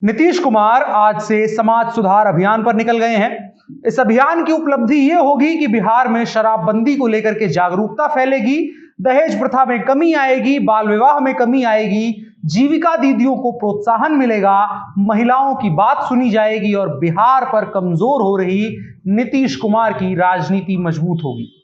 नीतीश कुमार आज से समाज सुधार अभियान पर निकल गए हैं। इस अभियान की उपलब्धि यह होगी कि बिहार में शराबबंदी को लेकर के जागरूकता फैलेगी, दहेज प्रथा में कमी आएगी, बाल विवाह में कमी आएगी, जीविका दीदियों को प्रोत्साहन मिलेगा, महिलाओं की बात सुनी जाएगी और बिहार पर कमजोर हो रही नीतीश कुमार की राजनीति मजबूत होगी।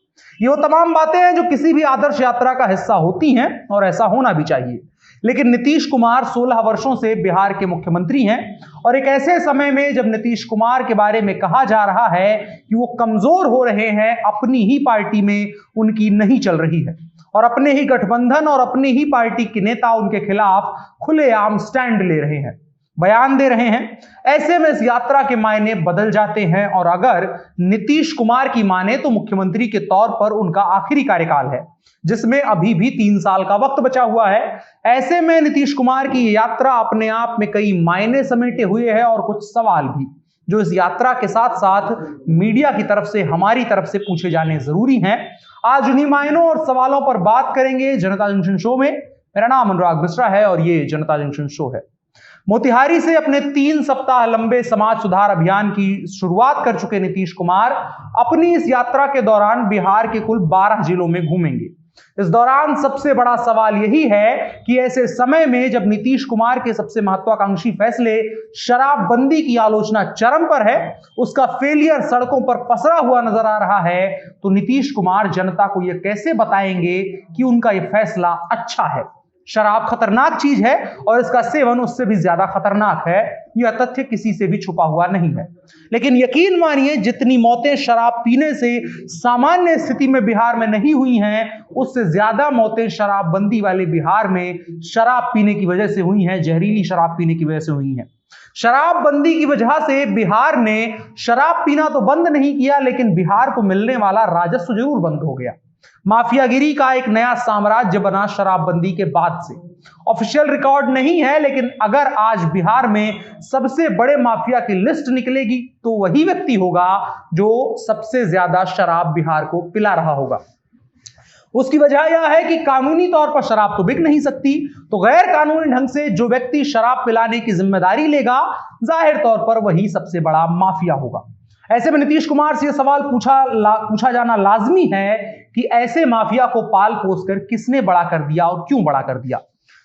ये वो तमाम बातें हैं जो किसी भी आदर्श यात्रा का हिस्सा होती हैं और ऐसा होना भी चाहिए। लेकिन नीतीश कुमार 16 वर्षों से बिहार के मुख्यमंत्री हैं और एक ऐसे समय में जब नीतीश कुमार के बारे में कहा जा रहा है कि वो कमजोर हो रहे हैं, अपनी ही पार्टी में उनकी नहीं चल रही है और अपने ही गठबंधन और अपनी ही पार्टी के नेता उनके खिलाफ खुलेआम स्टैंड ले रहे हैं, बयान दे रहे हैं, ऐसे में इस यात्रा के मायने बदल जाते हैं। और अगर नीतीश कुमार की माने तो मुख्यमंत्री के तौर पर उनका आखिरी कार्यकाल है, जिसमें अभी भी 3 साल का वक्त बचा हुआ है। ऐसे में नीतीश कुमार की यात्रा अपने आप में कई मायने समेटे हुए है और कुछ सवाल भी जो इस यात्रा के साथ साथ मीडिया की तरफ से, हमारी तरफ से पूछे जाने जरूरी हैं। आज उन्हीं मायनों और सवालों पर बात करेंगे जनता जंक्शन शो में। मेरा नाम अनुराग मिश्रा है और ये जनता जंक्शन शो है। मोतिहारी से अपने 3 सप्ताह लंबे समाज सुधार अभियान की शुरुआत कर चुके नीतीश कुमार अपनी इस यात्रा के दौरान बिहार के कुल 12 जिलों में घूमेंगे। इस दौरान सबसे बड़ा सवाल यही है कि ऐसे समय में जब नीतीश कुमार के सबसे महत्वाकांक्षी फैसले शराबबंदी की आलोचना चरम पर है, उसका फेलियर सड़कों पर पसरा हुआ नजर आ रहा है, तो नीतीश कुमार जनता को यह कैसे बताएंगे कि उनका यह फैसला अच्छा है। शराब खतरनाक चीज है और इसका सेवन उससे भी ज्यादा खतरनाक है, यह तथ्य किसी से भी छुपा हुआ नहीं है। लेकिन यकीन मानिए, जितनी मौतें शराब पीने से सामान्य स्थिति में बिहार में नहीं हुई हैं, उससे ज्यादा मौतें शराबबंदी वाले बिहार में शराब पीने की वजह से हुई हैं, जहरीली शराब पीने की वजह से हुई हैं। शराबबंदी की वजह से बिहार ने शराब पीना तो बंद नहीं किया, लेकिन बिहार को मिलने वाला राजस्व जरूर बंद हो गया। माफियागिरी का एक नया साम्राज्य बना शराबबंदी के बाद से। ऑफिशियल रिकॉर्ड नहीं है, लेकिन अगर आज बिहार में सबसे बड़े माफिया की लिस्ट निकलेगी तो वही व्यक्ति होगा जो सबसे ज्यादा शराब बिहार को पिला रहा होगा। उसकी वजह यह है कि कानूनी तौर पर शराब तो बिक नहीं सकती, तो गैर कानूनी ढंग से जो व्यक्ति शराब पिलाने की जिम्मेदारी लेगा, जाहिर तौर पर वही सबसे बड़ा माफिया होगा। ऐसे में नीतीश कुमार से यह सवाल पूछा जाना लाजमी है कि ऐसे माफिया को पाल पोस कर किसने बड़ा कर दिया और क्यों बड़ा कर दिया।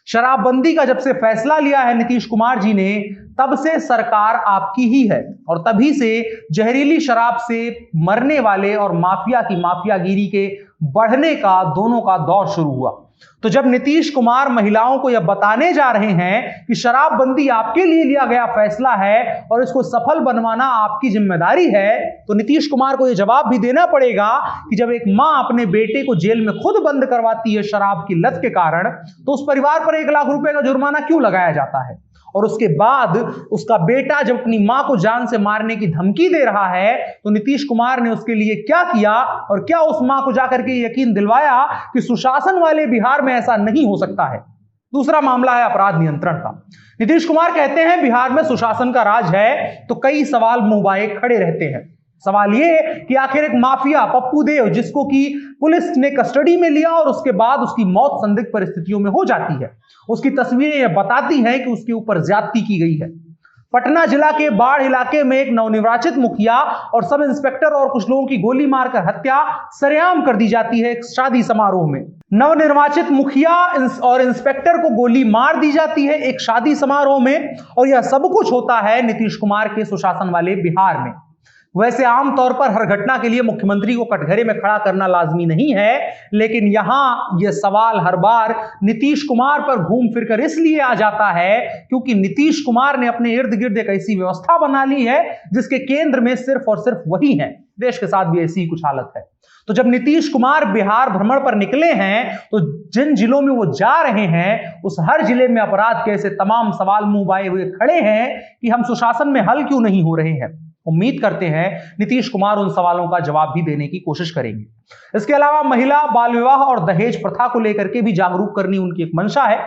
शराबबंदी का जब से फैसला लिया है नीतीश कुमार जी ने, तब से सरकार आपकी ही है और तभी से जहरीली शराब से मरने वाले और माफिया की माफियागिरी के बढ़ने का दोनों का दौर शुरू हुआ। तो जब नीतीश कुमार महिलाओं को यह बताने जा रहे हैं कि शराबबंदी आपके लिए लिया गया फैसला है और इसको सफल बनवाना आपकी जिम्मेदारी है, तो नीतीश कुमार को यह जवाब भी देना पड़ेगा कि जब एक मां अपने बेटे को जेल में खुद बंद करवाती है शराब की लत के कारण, तो उस परिवार पर 1 लाख रुपए का जुर्माना क्यों लगाया जाता है। और उसके बाद उसका बेटा जब अपनी मां को जान से मारने की धमकी दे रहा है, तो नीतीश कुमार ने उसके लिए क्या किया और क्या उस मां को जाकर के यकीन दिलवाया कि सुशासन वाले बिहार में ऐसा नहीं हो सकता है। दूसरा मामला है अपराध नियंत्रण का। नीतीश कुमार कहते हैं बिहार में सुशासन का राज है, तो कई सवाल मुंह बाए खड़े रहते हैं। सवाल यह कि आखिर एक माफिया पप्पू देव, जिसको कि पुलिस ने कस्टडी में लिया और उसके बाद उसकी मौत संदिग्ध परिस्थितियों में हो जाती है, उसकी तस्वीरें यह बताती हैं कि उसके ऊपर ज्यादती की गई है। पटना जिला के बाढ़ इलाके में एक नवनिर्वाचित मुखिया और सब इंस्पेक्टर और कुछ लोगों की गोली मारकर हत्या सरेआम कर दी जाती है। एक शादी समारोह में नवनिर्वाचित मुखिया और इंस्पेक्टर को गोली मार दी जाती है एक शादी समारोह में, और यह सब कुछ होता है नीतीश कुमार के सुशासन वाले बिहार में। वैसे आमतौर पर हर घटना के लिए मुख्यमंत्री को कटघरे में खड़ा करना लाजमी नहीं है, लेकिन यहां यह सवाल हर बार नीतीश कुमार पर घूम फिरकर इसलिए आ जाता है क्योंकि नीतीश कुमार ने अपने इर्द गिर्द एक ऐसी व्यवस्था बना ली है जिसके केंद्र में सिर्फ और सिर्फ वही है। देश के साथ भी ऐसी ही कुछ हालत है। तो जब नीतीश कुमार बिहार भ्रमण पर निकले हैं, तो जिन जिलों में वो जा रहे हैं, उस हर जिले में अपराध के ऐसे तमाम सवाल मुंह बाए हुए खड़े हैं कि हम सुशासन में हल क्यों नहीं हो रहे हैं। उम्मीद करते हैं नीतीश कुमार उन सवालों का जवाब भी देने की कोशिश करेंगे। इसके अलावा महिला बाल विवाह और दहेज प्रथा को लेकर के भी जागरूक करनी उनकी एक मंशा है।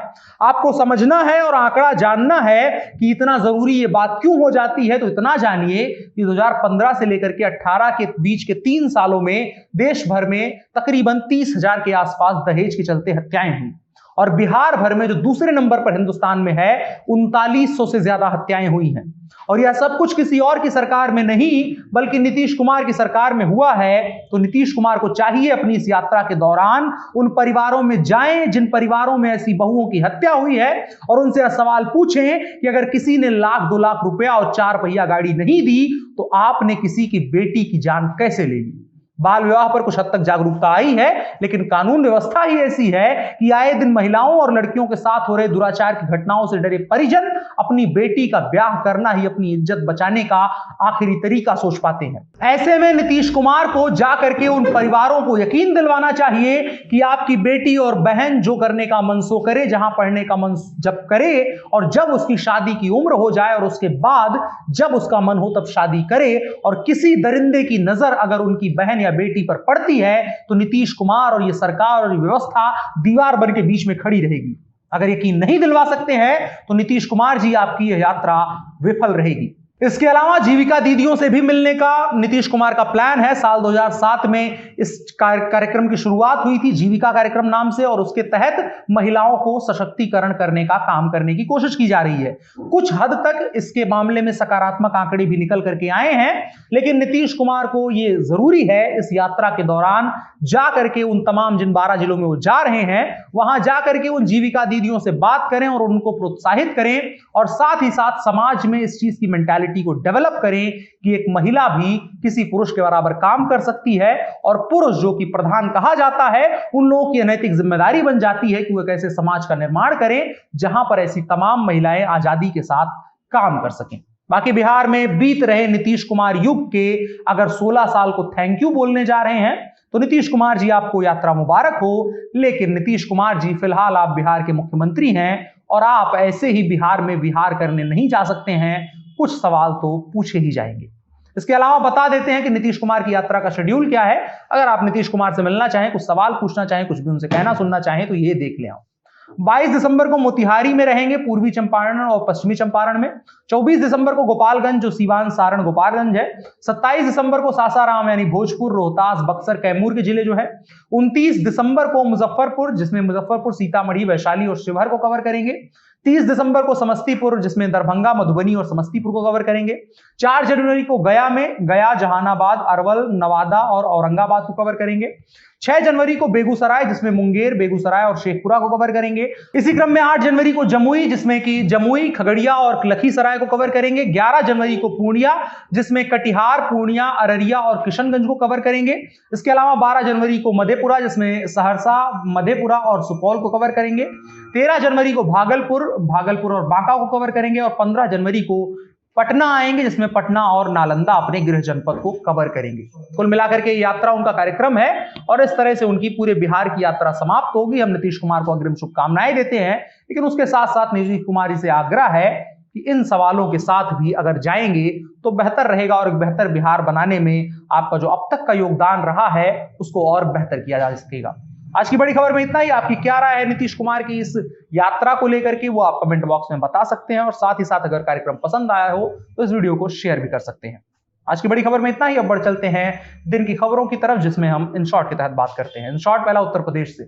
आपको समझना है और आंकड़ा जानना है कि इतना जरूरी ये बात क्यों हो जाती है, तो इतना जानिए कि 2015 से लेकर के 18 के बीच के 3 सालों में देश भर में तकरीबन 30,000 के आसपास दहेज के चलते हत्याएं हुई और बिहार भर में जो दूसरे नंबर पर हिंदुस्तान में है 3900 से ज्यादा हत्याएं हुई हैं। और यह सब कुछ किसी और की सरकार में नहीं बल्कि नीतीश कुमार की सरकार में हुआ है। तो नीतीश कुमार को चाहिए अपनी इस यात्रा के दौरान उन परिवारों में जाएं जिन परिवारों में ऐसी बहुओं की हत्या हुई है और उनसे सवाल पूछें कि अगर किसी ने लाख 2 लाख रुपया और 4 पहिया गाड़ी नहीं दी तो आपने किसी की बेटी की जान कैसे ले ली। बाल विवाह पर कुछ हद तक जागरूकता आई है, लेकिन कानून व्यवस्था ही ऐसी है कि आए दिन महिलाओं और लड़कियों के साथ हो रहे दुराचार की घटनाओं से डरे परिजन अपनी बेटी का ब्याह करना ही अपनी इज्जत बचाने का आखिरी तरीका सोच पाते हैं। ऐसे में नीतीश कुमार को जाकर के उन परिवारों को यकीन दिलवाना चाहिए कि आपकी बेटी और बहन जो करने का मन सो करे, जहां पढ़ने का मन जब करे और जब उसकी शादी की उम्र हो जाए और उसके बाद जब उसका मन हो तब शादी करे। और किसी दरिंदे की नजर अगर उनकी बहन या बेटी पर पड़ती है तो नीतीश कुमार और ये सरकार और ये व्यवस्था दीवार बन के बीच में खड़ी रहेगी। अगर यकीन नहीं दिलवा सकते हैं तो नीतीश कुमार जी आपकी यह यात्रा विफल रहेगी। इसके अलावा जीविका दीदियों से भी मिलने का नीतीश कुमार का प्लान है। साल 2007 में इस कार्यक्रम की शुरुआत हुई थी, जीविका कार्यक्रम नाम से, और उसके तहत महिलाओं को सशक्तिकरण करने का काम करने की कोशिश की जा रही है। कुछ हद तक इसके मामले में सकारात्मक आंकड़े भी निकल करके आए हैं, लेकिन नीतीश कुमार को यह जरूरी है इस यात्रा के दौरान जा करके उन तमाम जिन 12 जिलों में वो जा रहे हैं वहां जा करके उन जीविका दीदियों से बात करें और उनको प्रोत्साहित करें और साथ ही साथ समाज में इस चीज की मेंटालिटी को डेवलप करें कि एक महिला भी किसी पुरुष के बराबर काम कर सकती है और पुरुष जो कि प्रधान कहा जाता है उन लोगों की नैतिक जिम्मेदारी बन जाती है कि वे कैसे समाज का निर्माण करें जहां पर ऐसी तमाम महिलाएं आजादी के साथ काम कर सकें। बाकी बिहार में बीत रहे नीतीश कुमार युग के अगर 16 साल को थैंक यू बोलने जा रहे हैं तो नीतीश कुमार जी आपको यात्रा मुबारक हो, लेकिन नीतीश कुमार जी फिलहाल आप बिहार के मुख्यमंत्री हैं और आप ऐसे ही बिहार में विहार करने नहीं जा सकते हैं, कुछ सवाल तो पूछे ही जाएंगे। इसके अलावा बता देते हैं कि नीतीश कुमार की यात्रा का शेड्यूल क्या है। अगर आप नीतीश कुमार से मिलना चाहें, कुछ सवाल पूछना चाहें, कुछ भी उनसे कहना सुनना चाहें तो ये देख लें आप। 22 दिसंबर को मोतिहारी में रहेंगे, पूर्वी चंपारण और पश्चिमी चंपारण में। 24 दिसंबर को गोपालगंज जो सीवान सारण गोपालगंज है। 27 दिसंबर को सासाराम यानी भोजपुर रोहतास बक्सर कैमूर के जिले जो है। 29 दिसंबर को मुजफ्फरपुर जिसमें मुजफ्फरपुर सीतामढ़ी वैशाली और शिवहर को कवर करेंगे। 30 दिसंबर को समस्तीपुर जिसमें दरभंगा मधुबनी और समस्तीपुर को कवर करेंगे। 4 जनवरी को गया में गया जहानाबाद अरवल नवादा और औरंगाबाद को कवर करेंगे। 6 जनवरी को बेगूसराय जिसमें मुंगेर बेगूसराय और शेखपुरा को कवर करेंगे। इसी क्रम में 8 जनवरी को जमुई जिसमें कि जमुई खगड़िया और लखीसराय को कवर करेंगे। 11 जनवरी को पूर्णिया जिसमें कटिहार पूर्णिया अररिया और किशनगंज को कवर करेंगे। इसके अलावा 12 जनवरी को मधेपुरा जिसमें सहरसा मधेपुरा और सुपौल को कवर करेंगे। 13 जनवरी को भागलपुर और बांका को कवर करेंगे और 15 जनवरी को पटना आएंगे जिसमें पटना और नालंदा अपने गृह जनपद को कवर करेंगे। कुल मिलाकर के यात्रा उनका कार्यक्रम है और इस तरह से उनकी पूरे बिहार की यात्रा समाप्त होगी। हम नीतीश कुमार को अग्रिम शुभकामनाएं देते हैं, लेकिन उसके साथ साथ नीतीश कुमार से आग्रह है कि इन सवालों के साथ भी अगर जाएंगे तो बेहतर रहेगा और एक बेहतर बिहार बनाने में आपका जो अब तक का योगदान रहा है उसको और बेहतर किया जा सकेगा। आज की बड़ी खबर में इतना ही। आपकी क्या राय है नीतीश कुमार की इस यात्रा को लेकर के वो आप कमेंट बॉक्स में बता सकते हैं और साथ ही साथ अगर कार्यक्रम पसंद आया हो तो इस वीडियो को शेयर भी कर सकते हैं। आज की बड़ी खबर में इतना ही। अब बढ़ चलते हैं दिन की खबरों की तरफ जिसमें हम इन शॉर्ट के तहत बात करते हैं। इन शॉर्ट पहला उत्तर प्रदेश से।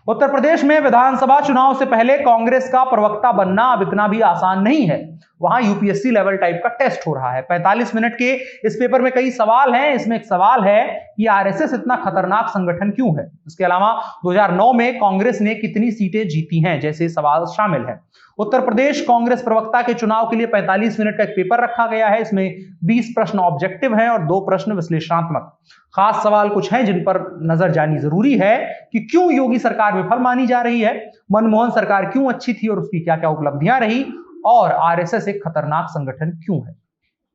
उत्तर प्रदेश में विधानसभा चुनाव से पहले कांग्रेस का प्रवक्ता बनना अब इतना भी आसान नहीं है। वहां यूपीएससी लेवल टाइप का टेस्ट हो रहा है। 45 मिनट के इस पेपर में कई सवाल हैं। इसमें एक सवाल है कि आरएसएस इतना खतरनाक संगठन क्यों है। इसके अलावा 2009 में कांग्रेस ने कितनी सीटें जीती हैं जैसे सवाल शामिल है। उत्तर प्रदेश कांग्रेस प्रवक्ता के चुनाव के लिए 45 मिनट का एक पेपर रखा गया है। इसमें 20 प्रश्न ऑब्जेक्टिव हैं और 2 प्रश्न विश्लेषणात्मक। खास सवाल कुछ हैं जिन पर नजर जानी जरूरी है कि क्यों योगी सरकार विफल मानी जा रही है, मनमोहन सरकार क्यों अच्छी थी और उसकी क्या क्या उपलब्धियां रही, और आरएसएस एक खतरनाक संगठन क्यों है।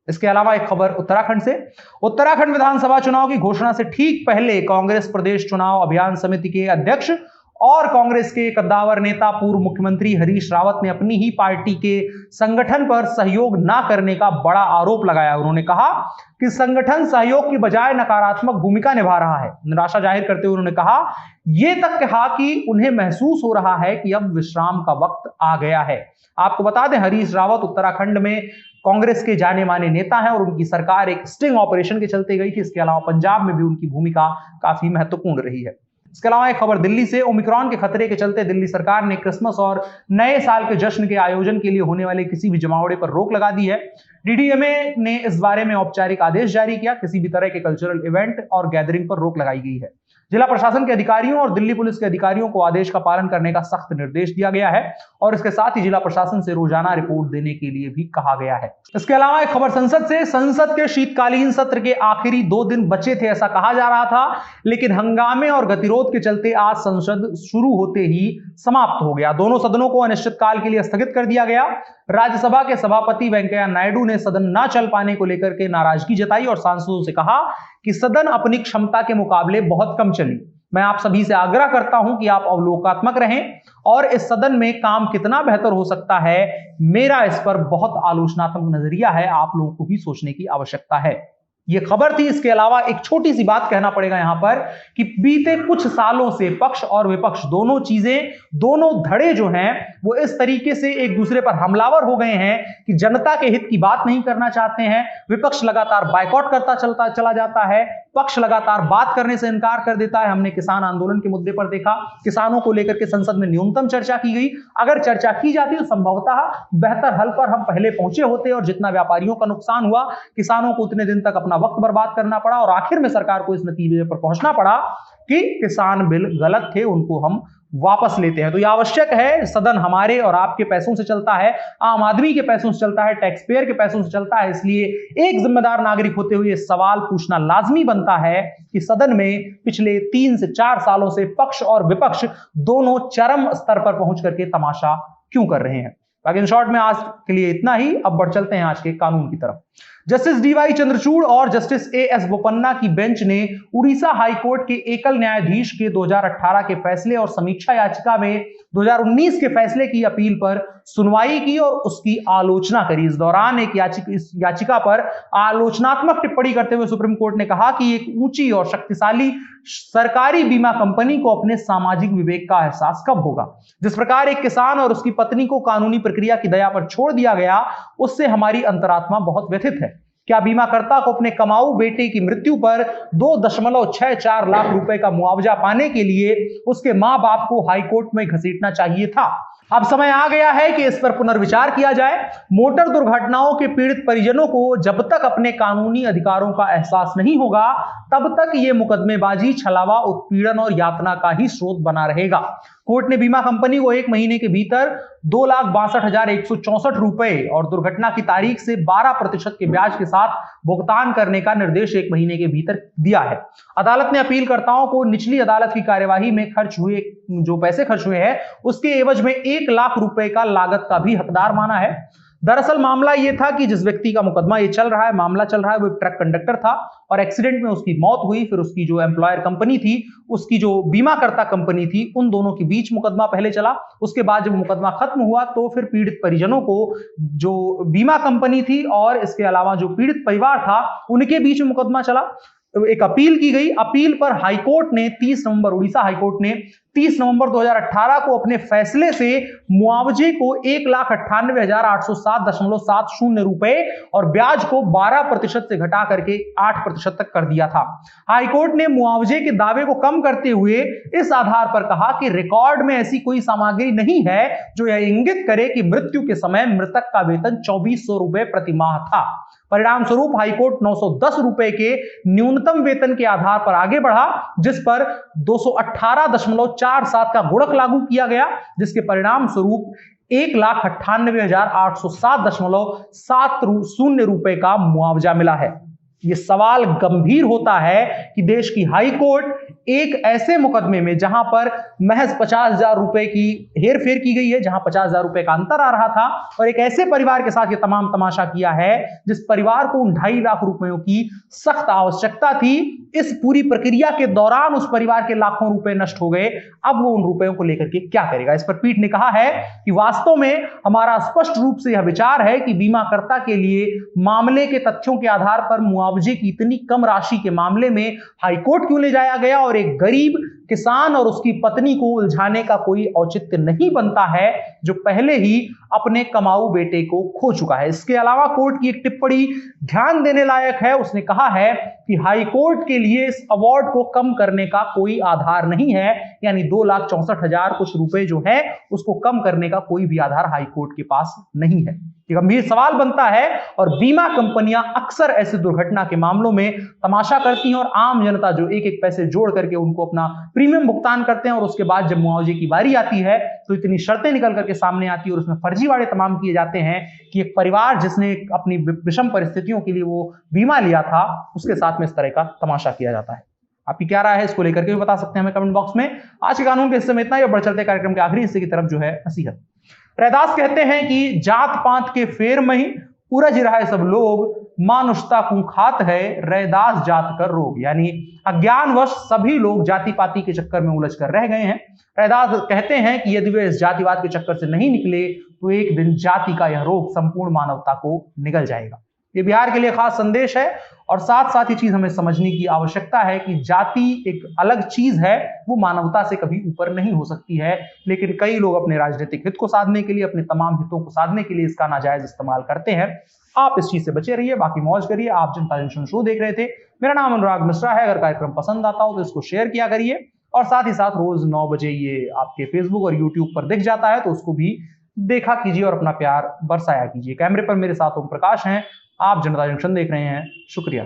इसके अलावा एक खबर उत्तराखंड से। उत्तराखंड विधानसभा चुनाव की घोषणा से ठीक पहले कांग्रेस प्रदेश चुनाव अभियान समिति के अध्यक्ष और कांग्रेस के कद्दावर नेता पूर्व मुख्यमंत्री हरीश रावत ने अपनी ही पार्टी के संगठन पर सहयोग न करने का बड़ा आरोप लगाया। उन्होंने कहा कि संगठन सहयोग की बजाय नकारात्मक भूमिका निभा रहा है। निराशा जाहिर करते हुए उन्होंने कहा यह तक कहा कि उन्हें महसूस हो रहा है कि अब विश्राम का वक्त आ गया है। आपको बता दें हरीश रावत उत्तराखंड में कांग्रेस के जाने माने नेता हैं और उनकी सरकार एक स्टिंग ऑपरेशन के चलते गई थी। इसके अलावा पंजाब में भी उनकी भूमिका काफी महत्वपूर्ण रही है। इसके अलावा एक खबर दिल्ली से, ओमिक्रॉन के खतरे के चलते दिल्ली सरकार ने क्रिसमस और नए साल के जश्न के आयोजन के लिए होने वाले किसी भी जमावड़े पर रोक लगा दी है। डीडीएमए ने इस बारे में औपचारिक आदेश जारी किया। किसी भी तरह के कल्चरल इवेंट और गैदरिंग पर रोक लगाई गई है। जिला प्रशासन के अधिकारियों और दिल्ली पुलिस के अधिकारियों को आदेश का पालन करने का सख्त निर्देश दिया गया है और इसके साथ ही जिला प्रशासन से रोजाना रिपोर्ट देने के लिए भी कहा गया है। इसके अलावा एक खबर संसद से, संसद के शीतकालीन सत्र के आखिरी 2 दिन बचे थे ऐसा कहा जा रहा था, लेकिन हंगामे और गतिरोध के चलते आज संसद शुरू होते ही समाप्त हो गया। दोनों सदनों को अनिश्चितकाल के लिए स्थगित कर दिया गया। राज्यसभा के सभापति वेंकैया नायडू ने सदन न चल पाने को लेकर के नाराजगी जताई और सांसदों से कहा कि सदन अपनी क्षमता के मुकाबले बहुत कम चली। मैं आप सभी से आग्रह करता हूं कि आप अवलोकात्मक रहें और इस सदन में काम कितना बेहतर हो सकता है, मेरा इस पर बहुत आलोचनात्मक नजरिया है, आप लोगों को भी सोचने की आवश्यकता है। ये खबर थी। इसके अलावा एक छोटी सी बात कहना पड़ेगा यहां पर कि बीते कुछ सालों से पक्ष और विपक्ष दोनों चीजें, दोनों धड़े जो हैं वो इस तरीके से एक दूसरे पर हमलावर हो गए हैं कि जनता के हित की बात नहीं करना चाहते हैं। विपक्ष लगातार बायकॉट करता चला जाता है, पक्ष लगातार बात करने से इनकार कर देता है। हमने किसान आंदोलन के मुद्दे पर देखा, किसानों को लेकर के संसद में न्यूनतम चर्चा की गई। अगर चर्चा की जाती तो संभवतः बेहतर हल पर हम पहले पहुंचे होते और जितना व्यापारियों का नुकसान हुआ, किसानों को उतने दिन तक अपना वक्त बर्बाद करना पड़ा और आखिर में सरकार को इस नतीजे पर पहुंचना पड़ा कि किसान बिल गलत थे, उनको हम वापस लेते हैं। तो यह आवश्यक है, सदन हमारे और आपके पैसों से चलता है, आम आदमी के पैसों से चलता है, टैक्स पेयर के पैसों से चलता है। इसलिए एक जिम्मेदार नागरिक होते हुए सवाल पूछना लाजमी बनता है कि सदन में पिछले 3 से 4 सालों से पक्ष और विपक्ष दोनों चरम स्तर पर पहुंच करके तमाशा क्यों कर रहे हैं। बाकी इन शॉर्ट में आज के लिए इतना ही। अब बढ़ चलते हैं आज के कानून की तरफ। जस्टिस डीवाई चंद्रचूड़ और जस्टिस एएस बोपन्ना की बेंच ने उड़ीसा हाईकोर्ट के एकल न्यायाधीश के 2018 के फैसले और समीक्षा याचिका में 2019 के फैसले की अपील पर सुनवाई की और उसकी आलोचना करी। इस दौरान इस याचिका पर आलोचनात्मक टिप्पणी करते हुए सुप्रीम कोर्ट ने कहा कि एक ऊंची और शक्तिशाली सरकारी बीमा कंपनी को अपने सामाजिक विवेक का एहसास कब होगा। जिस प्रकार एक किसान और उसकी पत्नी को कानूनी प्रक्रिया की दया पर छोड़ दिया गया, उससे हमारी अंतरात्मा बहुत व्यथित है। क्या बीमाकर्ता को अपने कमाऊ बेटे की मृत्यु पर 2.64 लाख रुपए का मुआवजा पाने के लिए उसके मां बाप को हाईकोर्ट में घसीटना चाहिए था? अब समय आ गया है कि इस पर पुनर्विचार किया जाए। मोटर दुर्घटनाओं के पीड़ित परिजनों को जब तक अपने कानूनी अधिकारों का एहसास नहीं होगा, तब तक ये मुकदमेबाजी, छलावा, उत्पीड़न और यातना का ही स्रोत बना रहेगा। कोर्ट ने बीमा कंपनी को 1 महीने के भीतर 2,62,164 रुपए और दुर्घटना की तारीख से 12% के ब्याज के साथ भुगतान करने का निर्देश 1 महीने के भीतर दिया है। अदालत ने अपीलकर्ताओं को निचली अदालत की कार्यवाही में जो पैसे खर्च हुए हैं उसके एवज में 1 लाख रुपए का लागत का भी हकदार माना है। दरअसल मामला यह था कि जिस व्यक्ति का मुकदमा ये मामला चल रहा है, वो ट्रक कंडक्टर था और एक्सीडेंट में उसकी मौत हुई। फिर उसकी जो एम्प्लॉयर कंपनी थी, उसकी जो बीमाकर्ता कंपनी थी, उन दोनों के बीच मुकदमा पहले चला। उसके बाद जब मुकदमा खत्म हुआ तो फिर पीड़ित परिजनों को, जो बीमा कंपनी थी और इसके अलावा जो पीड़ित परिवार था, उनके बीच में मुकदमा चला। एक अपील की गई। अपील पर हाईकोर्ट ने उड़ीसा हाईकोर्ट ने 30 नवंबर 2018 को अपने फैसले से मुआवजे को 1,98,807.70 रुपए और ब्याज को 12% से घटा करके 8% तक कर दिया था। हाईकोर्ट ने मुआवजे के दावे को कम करते हुए इस आधार पर कहा कि रिकॉर्ड में ऐसी कोई सामग्री नहीं है जो यह इंगित करे कि मृत्यु के समय मृतक का वेतन 2400 रुपए प्रति माह था। परिणाम स्वरूप हाईकोर्ट 910 रुपए के न्यूनतम वेतन के आधार पर आगे बढ़ा, जिस पर 218.47 का गुणक लागू किया गया, जिसके परिणाम स्वरूप 1,98,807.70 रुपए का मुआवजा मिला है। यह सवाल गंभीर होता है कि देश की हाई कोर्ट एक ऐसे मुकदमे में जहां पर महज 50,000 रुपए की हेरफेर की गई है, जहां 50,000 रुपए का अंतर आ रहा था, और एक ऐसे परिवार के साथ ये तमाम तमाशा किया है जिस परिवार को उन 2.5 लाख रुपयों की सख्त आवश्यकता थी। इस पूरी प्रक्रिया के दौरान उस परिवार के लाखों रुपए नष्ट हो गए। अब वो उन रुपयों को लेकर के क्या करेगा? इस पर पीठ ने कहा है कि वास्तव में हमारा स्पष्ट रूप से यह विचार है कि बीमाकर्ता के लिए मामले के तथ्यों के आधार पर मुआवजे की इतनी कम राशि के मामले में हाईकोर्ट क्यों ले जाया गया और एक गरीब किसान और उसकी पत्नी को उलझाने का कोई औचित्य नहीं बनता है जो पहले ही अपने कमाऊ बेटे को खो चुका है। इसके अलावा कोर्ट की एक टिप्पणी ध्यान देने लायक है। उसने कहा है कि हाई कोर्ट के लिए इस अवार्ड को कम करने का कोई आधार नहीं है, यानी 2,64,000 कुछ रुपए जो है उसको कम करने का कोई भी आधार हाई कोर्ट के पास नहीं है। ये गंभीर सवाल बनता है और बीमा कंपनियां अक्सर ऐसे दुर्घटना के मामलों में तमाशा करती हैं और आम जनता जो एक एक पैसे जोड़ करके उनको अपना प्रीमियम भुगतान करते हैं और उसके बाद जब मुआवजे की बारी आती है तो इतनी शर्तें निकल करके सामने आती है और उसमें फर्जीवाड़े तमाम किए जाते हैं कि एक परिवार जिसने अपनी विषम परिस्थितियों के लिए वो बीमा लिया था उसके साथ में इस तरह का तमाशा किया जाता है। आपकी क्या राय है इसको लेकर के भी बता सकते हैं हमें कमेंट बॉक्स में। आज के कानून के हिस्से में इतना ही और बढ़ चलते कार्यक्रम के आखिरी हिस्से की तरफ जो है नसीहत। रैदास कहते हैं कि जात पात के फेर में ही उरझ रहा है सब लोग, मानुषता कुखात है रैदास जात कर रोग, यानी अज्ञानवश सभी लोग जाति पाति के चक्कर में उलझ कर रह गए हैं। रैदास कहते हैं कि यदि वे इस जातिवाद के चक्कर से नहीं निकले तो एक दिन जाति का यह रोग संपूर्ण मानवता को निगल जाएगा। ये बिहार के लिए खास संदेश है और साथ साथ ये चीज हमें समझने की आवश्यकता है कि जाति एक अलग चीज है, वो मानवता से कभी ऊपर नहीं हो सकती है, लेकिन कई लोग अपने राजनीतिक हित को साधने के लिए, अपने तमाम हितों को साधने के लिए इसका नाजायज इस्तेमाल करते हैं। आप इस चीज से बचे रहिए, बाकी मौज करिए। आप जनता जंक्शन शो देख रहे थे, मेरा नाम अनुराग मिश्रा है। अगर कार्यक्रम पसंद आता हो तो इसको शेयर किया करिए और साथ ही साथ रोज 9 बजे ये आपके फेसबुक और यूट्यूब पर दिख जाता है तो उसको भी देखा कीजिए और अपना प्यार बरसाया कीजिए। कैमरे पर मेरे साथ ओम प्रकाश हैं, आप जनता जंक्शन देख रहे हैं। शुक्रिया।